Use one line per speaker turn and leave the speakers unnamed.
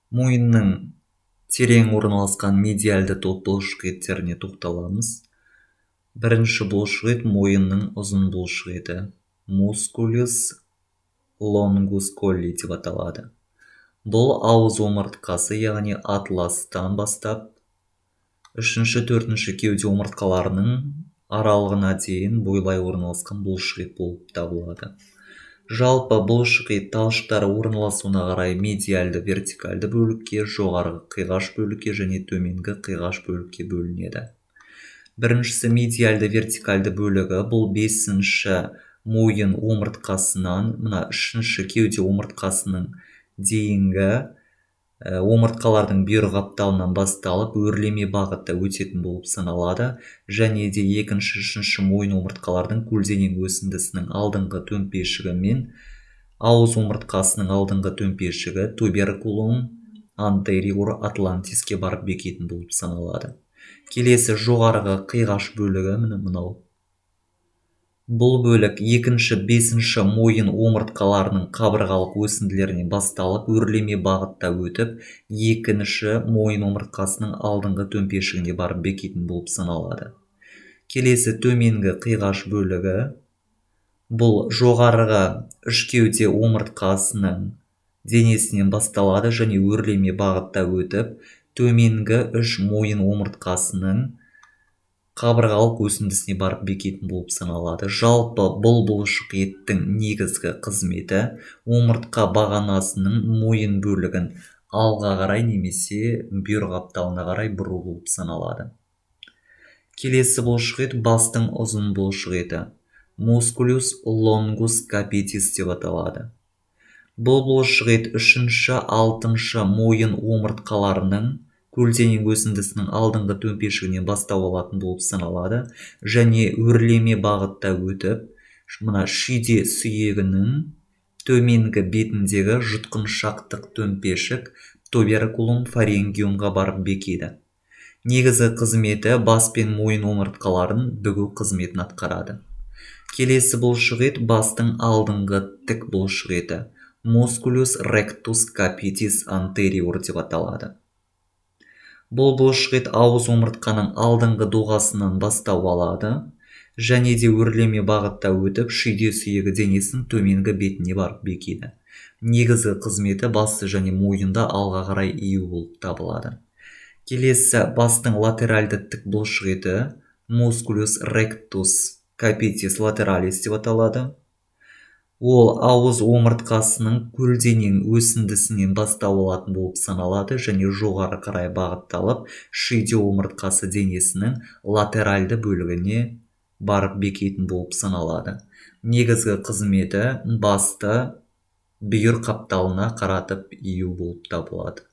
Мойынның терең орналасқан медиальды топ бұлшықеттеріне тоқталамыз. Бірінші бұлшықет мойынның ұзын бұлшықеті, мускулюс лонгус колли деп аталады. Бұл ауыз омыртқасы, яғни атластан бастап 3-4 кеуде омыртқаларының аралығына дейін бойлай орналасқан бұлшықет болып табылады. Жалпы бұлшықет талшықтары орналасуына қарай медиальды вертикальды бөлікке, жоғарғы қиғаш бөлікке және төменгі қиғаш бөлікке бөлінеді. Біріншісі медиальды вертикальды бөлігі, бұл 5-ші мойын омыртқасынан 3-ші кеуде омыртқасының дейінгі омыртқалардың бүйір қапталынан басталып өрлеме бағытта өтетін болып саналады, және де 2-3 мойын омыртқалардың көлденең өсіндісінің алдыңғы төмпешігі мен ауыз омыртқасының алдыңғы төмпешігі туберкулум антериор атлантиске барып бекетін болып саналады. Келесі жоғарғы қиғаш бөлігі мынау. Бұл бөлік 2-5 мойын омыртқаларының қабырғалық өсінділерінен басталып өрлеме бағытта өтіп, 2-ші мойын омыртқасының алдыңғы төмпешігіне барып бекетін болып саналады. Келесі төменгі қиғаш бөлігі, бұл жоғарғы 3 кеуде омыртқасының денесінен басталады және өрлеме бағытта өтіп, төменгі 3 мойын омыртқасының қабырғалық өсіндісіне барып бекетін болып саналады. Жалпы бұл бұлшықеттің негізгі қызметі омыртқа бағанасының мойын бөлігін алға қарай немесе бүйір қапталына қарай бұру болып саналады. Келесі бұлшықет бастың ұзын бұлшықеті, мускулюс лонгус капитис деп аталады. Бұл бұлшықет 3-6 мойын омыртқаларының көлденең өсіндісінің алдыңғы төмпешігінен бастау алатын болып саналады және өрлеме бағытта өтіп, шүйде сүйегінің төменгі бетіндегі жұтқыншақтық төмпешік туберкулум фарингиумға барып бекеді. Негізгі қызметі бас пен мойын омыртқаларын бүгу қызметін атқарады. Келесі бұлшықет бастың алдыңғы тік бұлшықеті, мускулюс ректус капитис антериор деп аталады. Бұл бұлшықет ауыз омыртқаның алдыңғы доғасынан бастау алады және де өрлеме бағытта өтіп, шүйде сүйегі денесінің төменгі бетіне барып бекеді. Негізгі қызметі басты және мойынды алға қарай ию болып табылады. Келесі бастың латеральды тік бұлшықеті, мускулюс ректус капитис латералис деп аталады. Ол ауыз омыртқасының көлденең өсіндісінен бастау алатын болып саналады және жоғары қарай бағытталып, шүйде омыртқасы денесінің латеральды бөлігіне барып бекетін болып саналады. Негізгі қызметі басты бүйір қапталына қаратып ию болып табылады.